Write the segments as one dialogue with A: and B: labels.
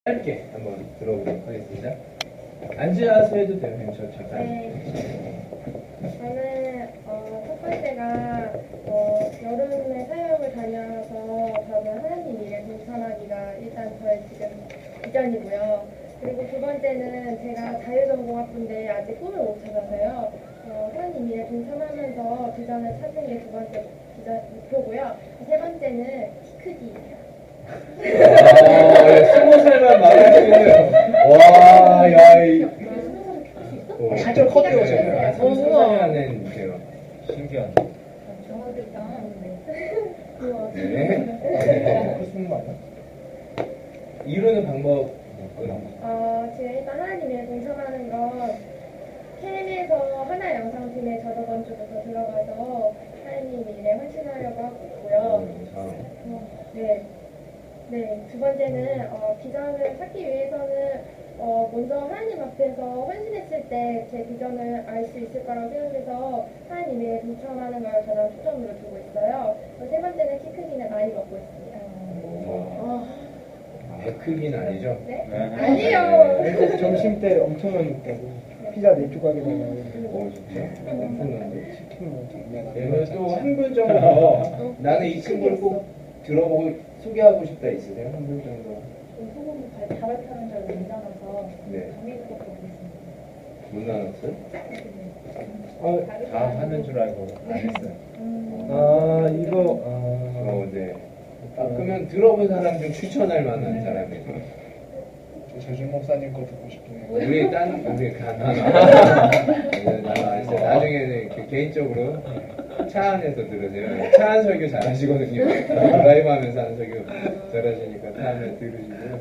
A: 짧게 한번 들어보도록 하겠습니다. 앉아서 해도 돼요. 저 잠깐.
B: 네. 저는 첫 번째가 여름에 사역을 다녀서 저는 하나님 일에 동참하기가 일단 저의 지금 비전이고요. 그리고 두 번째는 제가 자유전공학부인데 아직 꿈을 못 찾아서요. 하나님 일에 동참하면서 비전을 찾는 게 두 번째 목표고요. 세 번째는 키 크기예요.
A: 20살만 말하시면 와, 야,
C: 실제로 컸대요.
A: 상상하는 게요.
C: 신기하네.
A: 네.
C: 무슨 말이야?
A: 이루는 방법.
B: 지금 일단 하나님에 동참하는 건 캠에서 하나 영상팀에 저번 주부터 들어가서 하나님 일에 헌신하려고 하고 있고요. 네, 두 번째는 비전을 찾기 위해서는 먼저 하나님 앞에서 헌신했을 때 제 비전을 알 수 있을 거라고 생각해서 하나님에 동참하는 걸 가장 초점으로 두고 있어요. 세 번째는 키 크기는 많이 먹고 있습니다.
A: 크기는 아니죠?
B: 네?
A: 네.
B: 아니에요.
C: 점심 때 엄청 많이 먹다고. 피자 4조각이 나가고.
A: 진짜? 엄청난데?
C: 치킨 뭐
A: 그러면 또 한 분 정도 나는 이 친구를 꼭 들어보고 소개하고 싶다 있으세요? 한 분 정도.
D: 소금 다발타는 잘 못 나눠서
A: 네.
D: 정리부터 보겠습니다.
A: 못 나눴어요?
C: 다 하는 줄 알고 안 했어요.
A: 네. 그러면 들어본 사람 중 추천할 만한 사람이에요.
C: 재준 목사님 거 듣고 싶네요.
A: 우리 나중에는 이렇게 개인적으로 차 안에서 들으세요. 차 안 설교 잘하시거든요. 라이브 하면서 하는 설교 잘하시니까 차 안에 들으시고요.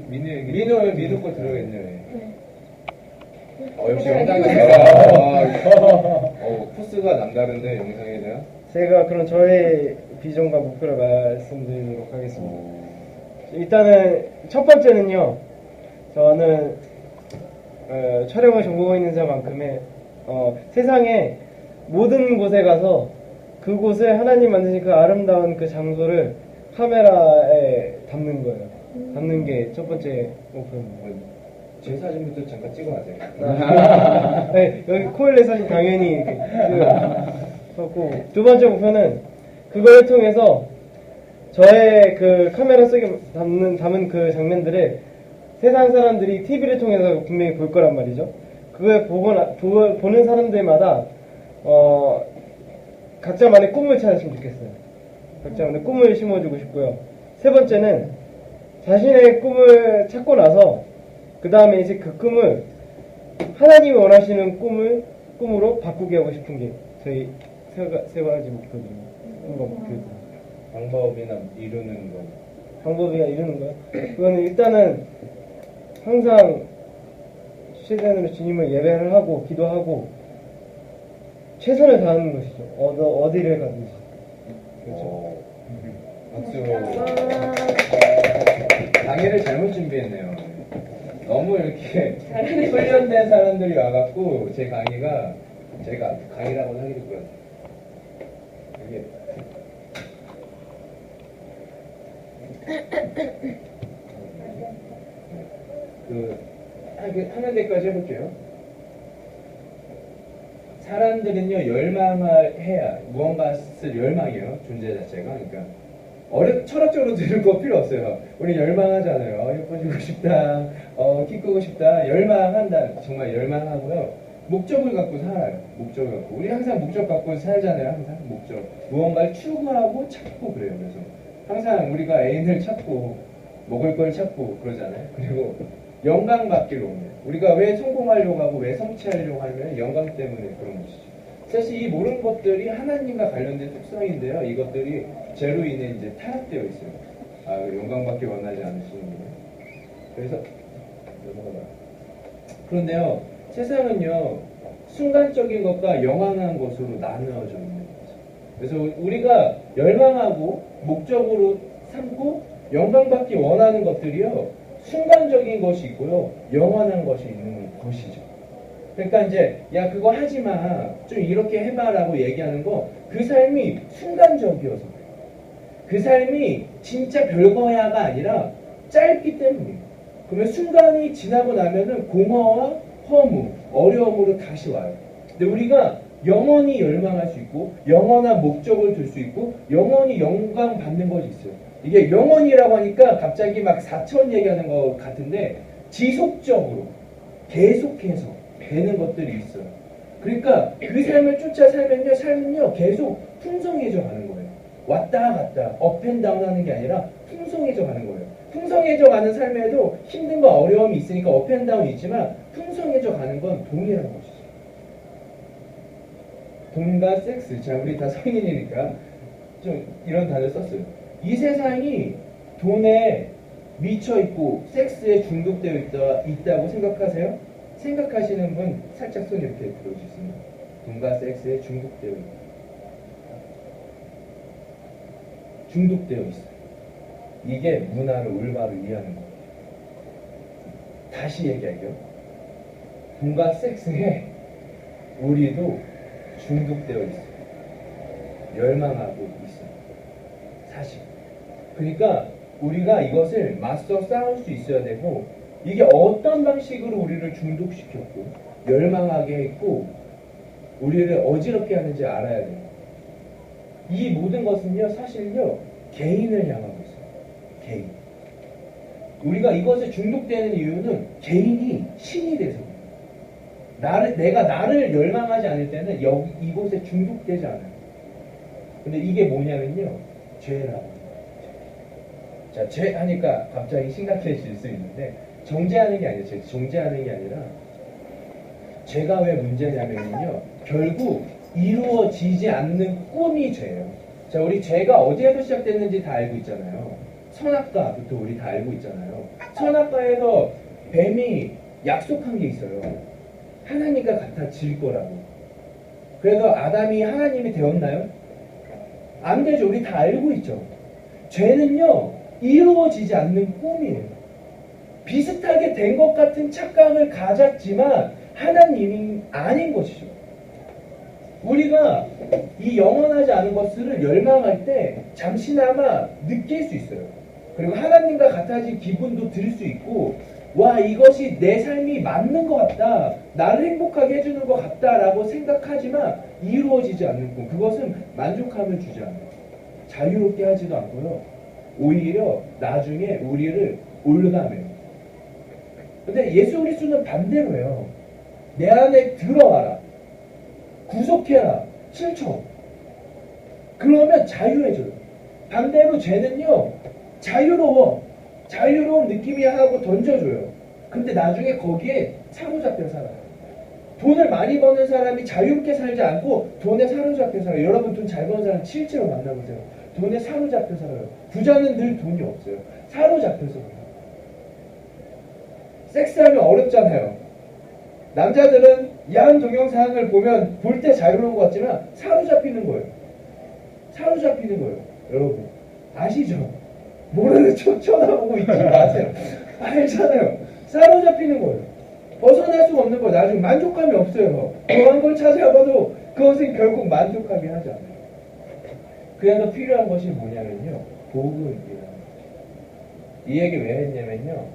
A: 민호 거 들어야겠네요. 역시 영상이 코스가 남다른데 영상에 대한.
E: 제가 그럼 저의 비전과 목표를 말씀드리도록 하겠습니다. 일단은 첫 번째는요. 저는 촬영을 전공하고 있는 자만큼의 세상의 모든 곳에 가서 그곳에 하나님 만드신 그 아름다운 그 장소를 카메라에 담는 거예요. 담는 게 첫 번째 목표입니다.
A: 제 사진부터 잠깐 찍어가세요.
E: 네, 여기 코일의 사진 당연히 이렇게 하고, 두 번째 목표는 그걸 통해서 저의 그 카메라 속에 담은 그 장면들을 세상 사람들이 TV를 통해서 분명히 볼 거란 말이죠. 그걸 보는 사람들마다 각자만의 꿈을 찾았으면 좋겠어요. 각자만의 꿈을 심어주고 싶고요. 세 번째는 자신의 꿈을 찾고 나서 그 다음에 이제 그 꿈을 하나님이 원하시는 꿈으로 바꾸게 하고 싶은 게 저희 세 가지 목표들입니다.
A: 방법이나 이루는 거.
E: 방법이나 이루는 거요? 그거는 일단은 항상 최대한으로 주님을 예배를 하고 기도하고 최선을 다하는 것이죠. 어디를 가든지. 그렇죠.
A: 박수. 강의를 잘못 준비했네요. 너무 이렇게 훈련된 사람들이 와갖고 제 강의가 제가 강의라고 하기도 그렇죠. 이게 하는 데까지 해볼게요. 사람들은요 열망해야 무언가를 열망해요. 존재 자체가. 그러니까 철학적으로 들을 거 필요 없어요. 우리 열망하잖아요. 예뻐지고 싶다, 키 크고 싶다, 열망한다. 정말 열망하고요. 목적을 갖고 살아요. 목적을 갖고. 우리 항상 목적 갖고 살잖아요. 항상 목적. 무언가를 추구하고 찾고 그래요. 그래서 항상 우리가 애인을 찾고 먹을 걸 찾고 그러잖아요. 그리고 영광 받기로 옵니다. 우리가 왜 성공하려고 하고 왜 성취하려고 하면 영광 때문에 그런 것이죠. 사실 이 모든 것들이 하나님과 관련된 특성인데요. 이것들이 죄로 인해 이제 타락되어 있어요. 영광 받기 원하지 않으시는군요. 그래서 그런데요. 세상은요. 순간적인 것과 영원한 것으로 나누어져 있는 거죠. 그래서 우리가 열망하고 목적으로 삼고 영광 받기 원하는 것들이요. 순간적인 것이 있고요. 영원한 것이 있는 것이죠. 그러니까 이제 야 그거 하지마 좀 이렇게 해봐라고 얘기하는 거 그 삶이 순간적이어서 그래요. 그 삶이 진짜 별거야가 아니라 짧기 때문이에요. 그러면 순간이 지나고 나면은 공허와 허무, 어려움으로 다시 와요. 근데 우리가 영원히 열망할 수 있고 영원한 목적을 둘 수 있고 영원히 영광 받는 것이 있어요. 이게 영원이라고 하니까 갑자기 막 사천 얘기하는 것 같은데 지속적으로 계속해서 되는 것들이 있어요. 그러니까 그 삶을 쫓아 살면요, 삶은요 계속 풍성해져 가는 거예요. 왔다 갔다 업앤다운 하는 게 아니라 풍성해져 가는 거예요. 풍성해져 가는 삶에도 힘든과 어려움이 있으니까 업앤다운이 있지만 풍성해져 가는 건 돈이라는 것이죠. 돈과 섹스. 자, 우리 다 성인이니까 좀 이런 단어 썼어요. 이 세상이 돈에 미쳐 있고 섹스에 중독되어 있다고 생각하세요? 생각하시는 분 살짝 손 이렇게 들어주시면 돈과 섹스에 중독되어 있다. 중독되어 있어요. 이게 문화를 올바로 이해하는 거예요. 다시 얘기할게요. 돈과 섹스에 우리도 중독되어 있어요. 열망하고 있어요. 사실. 그러니까 우리가 이것을 맞서 싸울 수 있어야 되고 이게 어떤 방식으로 우리를 중독시켰고 열망하게 했고 우리를 어지럽게 하는지 알아야 돼요. 이 모든 것은요 사실요 개인을 향하고 있어요. 개인. 우리가 이것에 중독되는 이유는 개인이 신이 돼서 내가 나를 열망하지 않을 때는 이곳에 중독되지 않아요. 근데 이게 뭐냐면요 죄라고. 자, 죄 하니까 갑자기 심각해질 수 있는데 정죄하는 게 아니에요. 정죄하는 게 아니라 죄가 왜 문제냐면요 결국 이루어지지 않는 꿈이 죄예요. 자, 우리 죄가 어디에서 시작됐는지 다 알고 있잖아요. 선악과부터 우리 다 알고 있잖아요. 선악과에서 뱀이 약속한 게 있어요. 하나님과 같아질 거라고. 그래서 아담이 하나님이 되었나요? 안 되죠. 우리 다 알고 있죠. 죄는요 이루어지지 않는 꿈이에요. 비슷하게 된 것 같은 착각을 가졌지만 하나님이 아닌 것이죠. 우리가 이 영원하지 않은 것을 열망할 때 잠시나마 느낄 수 있어요. 그리고 하나님과 같아질 기분도 들 수 있고 와 이것이 내 삶이 맞는 것 같다. 나를 행복하게 해주는 것 같다라고 생각하지만 이루어지지 않는 꿈. 그것은 만족감을 주지 않아요. 자유롭게 하지도 않고요. 오히려 나중에 우리를 올가매요. 근데 예수 그리스도는 반대로 해요. 내 안에 들어와라. 구속해라. 실천. 그러면 자유해져요. 반대로 죄는요. 자유로워. 자유로운 느낌이야 하고 던져줘요. 근데 나중에 거기에 사로잡혀 살아요. 돈을 많이 버는 사람이 자유롭게 살지 않고 돈에 사로잡혀 살아요. 여러분 돈 잘 버는 사람 실제로 만나보세요. 돈에 사로잡혀 살아요. 부자는 늘 돈이 없어요. 사로잡혀서 살아요. 섹스하면 어렵잖아요. 남자들은 야한 동영상을 보면 볼 때 자유로운 것 같지만 사로잡히는 거예요. 사로잡히는 거예요. 여러분 아시죠? 모르는 척 쳐다보고 있지 마세요. 알잖아요. 사로잡히는 거예요. 벗어날 수가 없는 거예요. 나중에 만족감이 없어요. 그런 걸 찾아봐도 그것은 결국 만족하게 하지 않아요. 그래서 필요한 것이 뭐냐면요. 복음이라는 거죠. 이 얘기 왜 했냐면요.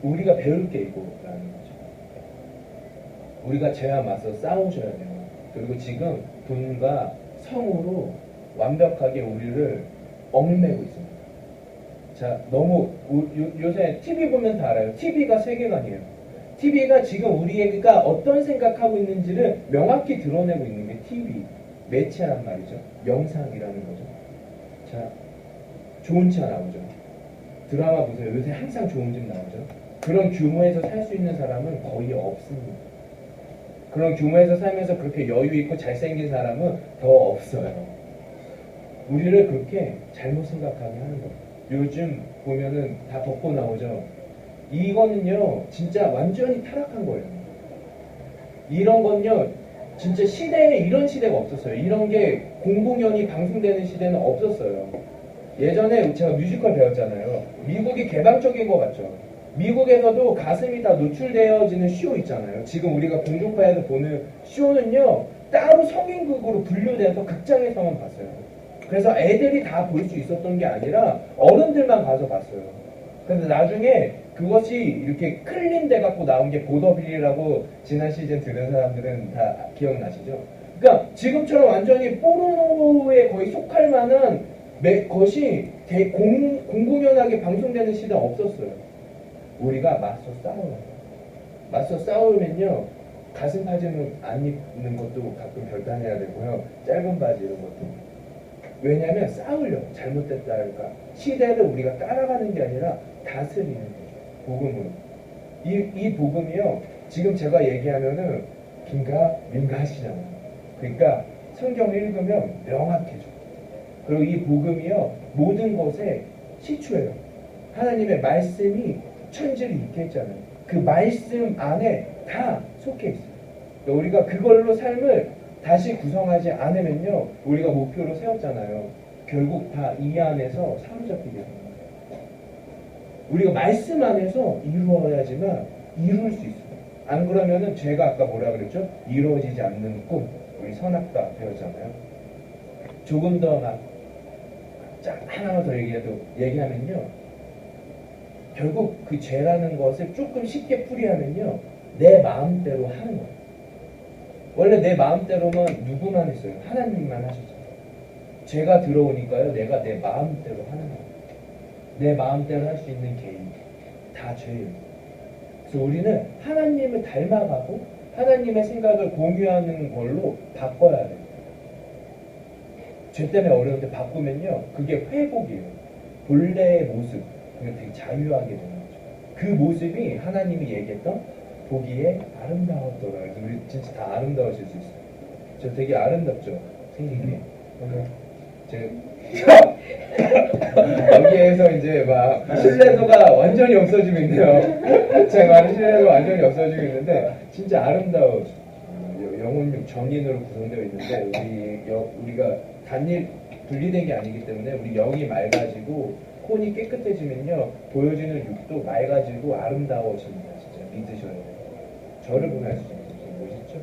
A: 우리가 배울 게 있고라는 거죠. 우리가 죄와 맞서 싸우셔야 돼요. 그리고 지금 돈과 성으로 완벽하게 우리를 얽매고 있습니다. 자, 너무 요새 TV 보면 다 알아요. TV가 세계관이에요. TV가 지금 우리가 어떤 생각하고 있는지를 명확히 드러내고 있는 게 TV 매체란 말이죠. 영상이라는 거죠. 자, 좋은 차 나오죠. 드라마 보세요. 요새 항상 좋은 집 나오죠. 그런 규모에서 살 수 있는 사람은 거의 없습니다. 그런 규모에서 살면서 그렇게 여유 있고 잘생긴 사람은 더 없어요. 우리를 그렇게 잘못 생각하게 하는 거예요. 요즘 보면은 다 덮고 나오죠. 이거는요, 진짜 완전히 타락한 거예요. 이런 건요, 진짜 시대에 이런 시대가 없었어요. 이런 게 공공연히 방송되는 시대는 없었어요. 예전에 제가 뮤지컬 배웠잖아요. 미국이 개방적인 것 같죠. 미국에서도 가슴이 다 노출되어지는 쇼 있잖아요. 지금 우리가 공중파에서 보는 쇼는요, 따로 성인극으로 분류돼서 극장에서만 봤어요. 그래서 애들이 다 볼 수 있었던 게 아니라 어른들만 가서 봤어요. 근데 나중에 그것이 이렇게 클린돼 갖고 나온 게 보더빌이라고 지난 시즌 들은 사람들은 다 기억나시죠? 그러니까 지금처럼 완전히 포르노에 거의 속할 만한 것이 공공연하게 방송되는 시대는 없었어요. 우리가 맞서 싸워요. 맞서 싸우면요, 가슴 파지는 안 입는 것도 가끔 결단해야 되고요. 짧은 바지 이런 것도. 왜냐하면 싸우려고 잘못됐다 할까. 시대를 우리가 따라가는 게 아니라 다스리는 거죠. 복음으로. 이 복음이요, 지금 제가 얘기하면은 긴가 민가 하시잖아요. 그러니까 성경을 읽으면 명확해져. 그리고 이 복음이요, 모든 것에 시초예요. 하나님의 말씀이 천지를 있게 했잖아요. 그 말씀 안에 다 속해 있어요. 그러니까 우리가 그걸로 삶을 다시 구성하지 않으면요, 우리가 목표로 세웠잖아요. 결국 다 이 안에서 사로잡히게 됩니다. 우리가 말씀 안에서 이루어야지만 이룰 수 있어요. 안 그러면은 제가 아까 뭐라 그랬죠? 이루어지지 않는 꿈. 우리 선악과 배웠잖아요. 조금 더 하나만 더 얘기하면요. 결국 그 죄라는 것을 조금 쉽게 풀이하면요, 내 마음대로 하는 거예요. 원래 내 마음대로만 누구만 했어요? 하나님만 하셨잖아요. 죄가 들어오니까요, 내가 내 마음대로 하는 거예요. 내 마음대로 할 수 있는 개인 다 죄예요. 그래서 우리는 하나님을 닮아가고 하나님의 생각을 공유하는 걸로 바꿔야 돼요. 죄 때문에 어려운데 바꾸면요, 그게 회복이에요. 본래의 모습, 그게 되게 자유하게 되는 거죠. 그 모습이 하나님이 얘기했던 보기에 아름다웠더라. 그래서 우리 진짜 다 아름다워질 수 있어요. 저 되게 아름답죠, 생긴 게. 여기에서 이제 막 신뢰도가 완전히 없어지고 있네요. 제 말은 신뢰도가 완전히 없어지고 있는데 진짜 아름다워. 영혼육 전인으로 구성되어 있는데 우리가 단일 분리된 게 아니기 때문에 우리 영이 맑아지고 혼이 깨끗해지면요, 보여지는 육도 맑아지고 아름다워집니다. 진짜 믿으셔야 돼요. 저를 보면 알 수 있어요. 멋있죠?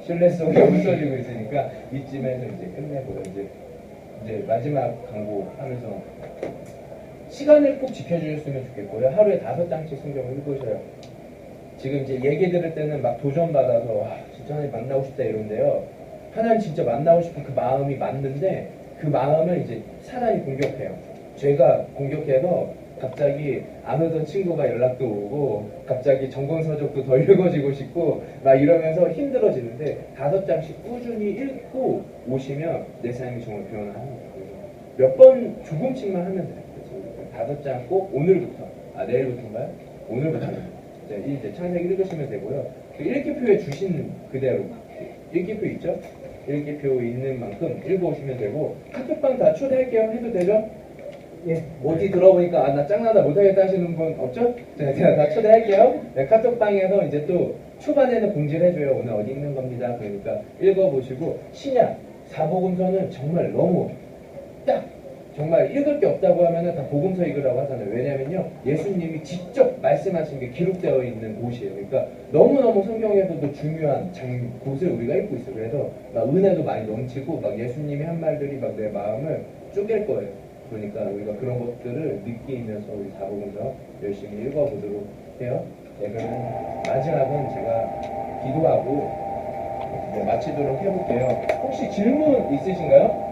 A: 신뢰성이 없어지고 있으니까 이쯤에서 이제 끝내고요. 이제 마지막 광고 하면서 시간을 꼭 지켜주셨으면 좋겠고요. 하루에 5장씩 성경을 읽으셔요. 지금 이제 얘기 들을 때는 막 도전받아서 와, 진짜 하나님 만나고 싶다 이런데요. 하나님 진짜 만나고 싶은 그 마음이 맞는데 그 마음을 이제 사단이 공격해요. 죄가 공격해서 갑자기 안 오던 친구가 연락도 오고 갑자기 전공서적도 더 읽어지고 싶고 막 이러면서 힘들어지는데 5장씩 꾸준히 읽고 오시면 내 삶이 정말 변화하는 거예요. 몇 번 조금씩만 하면 돼요. 그래서 5장 꼭 오늘부터, 내일부터인가요? 오늘부터 이제 창세기 읽으시면 되고요. 그 읽기표에 주신 그대로 읽기표 있죠? 읽기표 있는 만큼 읽어오시면 되고 카톡방 다 초대할게요. 해도 되죠? 예. 어디 들어보니까 나 짱나다 못하겠다 하시는 분 없죠? 제가 다 초대할게요. 네, 카톡방에서 이제 또 초반에는 공지를 해줘요. 오늘 어디 읽는 겁니다. 그러니까 읽어보시고 신약 사복음서는 정말 너무 딱 정말 읽을 게 없다고 하면은 다 복음서 읽으라고 하잖아요. 왜냐면요, 예수님이 직접 말씀하신 게 기록되어 있는 곳이에요. 그러니까 너무너무 성경에서도 중요한 곳을 우리가 읽고 있어요. 그래서 막 은혜도 많이 넘치고 막 예수님이 한 말들이 막 내 마음을 쪼갤 거예요. 그러니까 우리가 그런 것들을 느끼면서 우리 사복음서 열심히 읽어보도록 해요. 네, 그러면 마지막은 제가 기도하고 마치도록 해볼게요. 혹시 질문 있으신가요?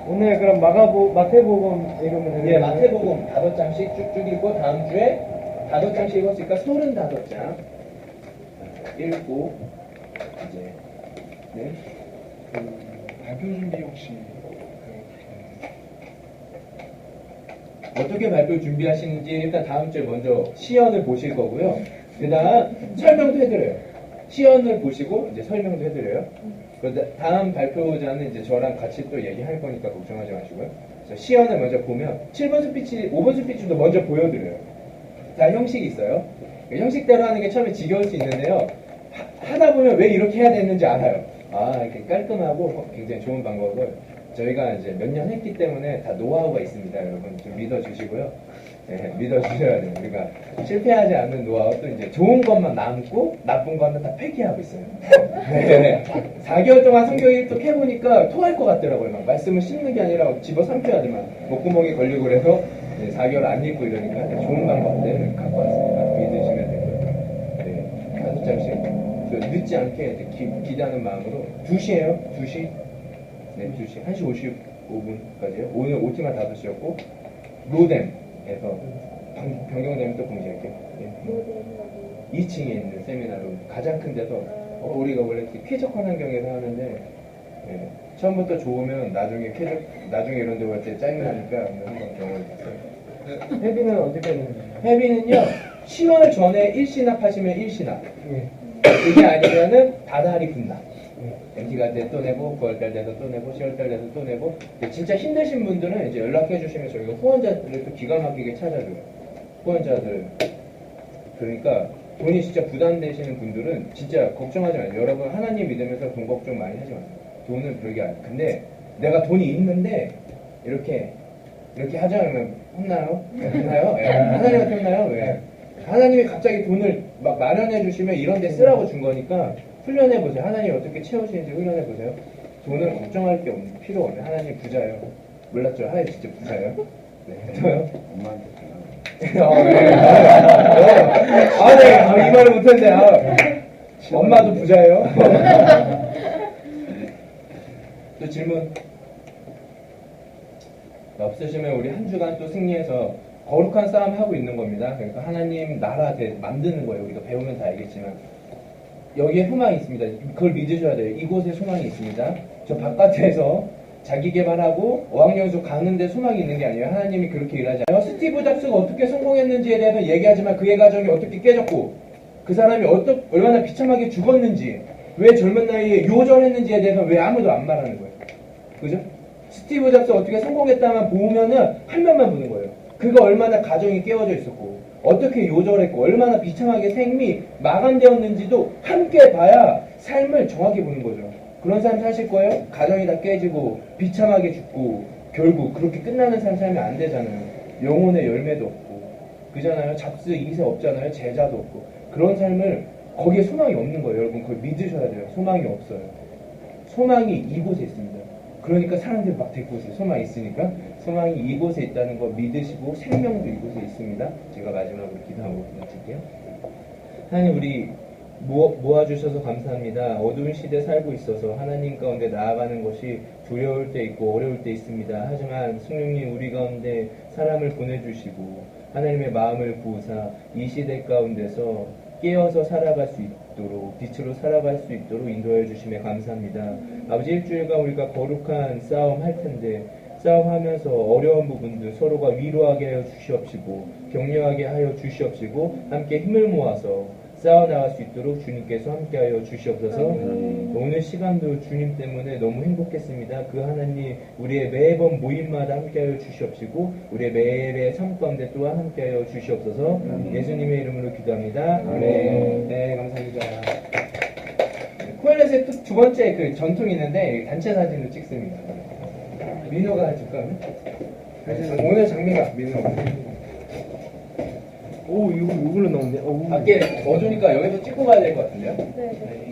E: 오늘 그럼 마태복음 읽으면 되는
A: 예, 마태복음 5장씩 쭉쭉 읽고 다음 주에 5장씩 읽었으니까 35장 읽고 이제 네.
C: 발표 준비 혹시
A: 어떻게 발표 준비하시는지 일단 다음 주에 먼저 시연을 보실 거고요. 그 다음 설명도 해드려요. 시연을 보시고 이제 설명도 해드려요. 그런데 다음 발표자는 이제 저랑 같이 또 얘기할 거니까 걱정하지 마시고요. 그래서 시연을 먼저 보면 7번 스피치, 5번 스피치도 먼저 보여드려요. 다 형식이 있어요. 형식대로 하는 게 처음에 지겨울 수 있는데요. 하다 보면 왜 이렇게 해야 되는지 알아요. 이렇게 깔끔하고 굉장히 좋은 방법을 저희가 이제 몇 년 했기 때문에 다 노하우가 있습니다. 여러분 좀 믿어주시고요. 네, 믿어주셔야 돼요. 그러니까 실패하지 않는 노하우 또 이제 좋은 것만 남고 나쁜 거는 다 폐기하고 있어요. 네. 4개월 동안 성경 일독 해보니까 토할 것 같더라고요. 막 말씀을 씹는 게 아니라 집어삼켜야 돼. 막 목구멍에 걸리고 그래서 4개월 안 읽고 이러니까 좋은 방법들 갖고 왔으니까 믿으시면 되고요. 네, 5장씩 늦지 않게 이제 기대하는 마음으로 2시에요. 2시. 네, 2시. 1시 55분까지요. 오늘 OT만 5시였고 로뎀에서 변경되면 또 공지할게요. 네. 2층에 있는 세미나룸 가장 큰 데서 우리가 원래 쾌적한 환경에서 하는데 네, 처음부터 좋으면 나중에 이런 데 올 때 짜증나니까 한번 경험을 했어요.
E: 회비는 언제까지 있는 거예요?
A: 회비는요 10월 전에 1시납 하시면 1시납
E: 예.
A: 그게 아니면은 다달이 분납 MT 갈 때 또 내고 9월달 돼서 또 내고 10월달 돼서 또 내고 진짜 힘드신 분들은 이제 연락해 주시면 저희가 후원자들을 또 기가 막히게 찾아줘요. 후원자들 그러니까 돈이 진짜 부담되시는 분들은 진짜 걱정하지 마세요. 여러분 하나님 믿으면서 돈 걱정 많이 하지 마세요. 돈은 별게 아니에요. 근데 내가 돈이 있는데 이렇게 하자면 혼나요? 혼나요? 예. 하나님한테 혼나요? 왜? 하나님이 갑자기 돈을 막 마련해 주시면 이런 데 쓰라고 준 거니까 훈련해 보세요. 하나님이 어떻게 채우시는지 훈련해 보세요. 돈은 걱정할 게 필요 없네. 하나님 부자예요. 몰랐죠? 하나님 진짜 부자예요. 네. 저요?
C: 엄마한테
A: 네. 이 말을 못했는데. 엄마도 부자예요. 또 질문 없으시면 우리 한 주간 또 승리해서 거룩한 싸움 하고 있는 겁니다. 그러니까 하나님 나라 만드는 거예요. 우리가 배우면 다 알겠지만 여기에 소망이 있습니다. 그걸 믿으셔야 돼요. 이곳에 소망이 있습니다. 저 바깥에서 자기 개발하고 어학연수 가는데 소망이 있는 게 아니에요. 하나님이 그렇게 일하지 않아요. 스티브 잡스가 어떻게 성공했는지에 대해서 얘기하지만 그의 가정이 어떻게 깨졌고 그 사람이 얼마나 비참하게 죽었는지 왜 젊은 나이에 요절했는지에 대해서 왜 아무도 안 말하는 거예요. 그죠? 스티브 잡스 어떻게 성공했다만 보면은 한 면만 보는 거예요. 그가 얼마나 가정이 깨어져 있었고 어떻게 요절했고 얼마나 비참하게 생미 마감되었는지도 함께 봐야 삶을 정확히 보는 거죠. 그런 삶 사실 거예요? 가정이 다 깨지고 비참하게 죽고 결국 그렇게 끝나는 삶 살면 안 되잖아요. 영혼의 열매도 없고 그잖아요. 잡스 2세 없잖아요. 제자도 없고 그런 삶을 거기에 소망이 없는 거예요. 여러분 그걸 믿으셔야 돼요. 소망이 없어요. 소망이 이곳에 있습니다. 그러니까 사람들이 막 데리고 오세요. 소망이 있으니까 소망이 이곳에 있다는 거 믿으시고 생명도 이곳에 있습니다. 제가 마지막으로 기도하고 마칠게요. 하나님 우리 모아주셔서 감사합니다. 어두운 시대에 살고 있어서 하나님 가운데 나아가는 것이 두려울 때 있고 어려울 때 있습니다. 하지만 성령님 우리 가운데 사람을 보내주시고 하나님의 마음을 부으사 이 시대 가운데서 깨어서 살아갈 수 있도록 빛으로 살아갈 수 있도록 인도해 주심에 감사합니다. 아버지 일주일간 우리가 거룩한 싸움 할 텐데 싸움하면서 어려운 부분들 서로가 위로하게 하여 주시옵시고 격려하게 하여 주시옵시고 함께 힘을 모아서 싸워나갈 수 있도록 주님께서 함께하여 주시옵소서. 오늘 시간도 주님 때문에 너무 행복했습니다. 그 하나님 우리의 매번 모임마다 함께하여 주시옵시고 우리의 매일의 삶 가운데 또한 함께하여 주시옵소서. 예수님의 이름으로 기도합니다. 아멘. 네, 감사합니다. 코엘렛의 두 번째 그 전통이 있는데 단체 사진을 찍습니다. 민호가 찍까? 오늘 장미가 민호가.
E: 오, 이걸로 나오네. 오.
A: 밖에 어두니까 여기서 찍고 가야 될 것 같은데요?
B: 네.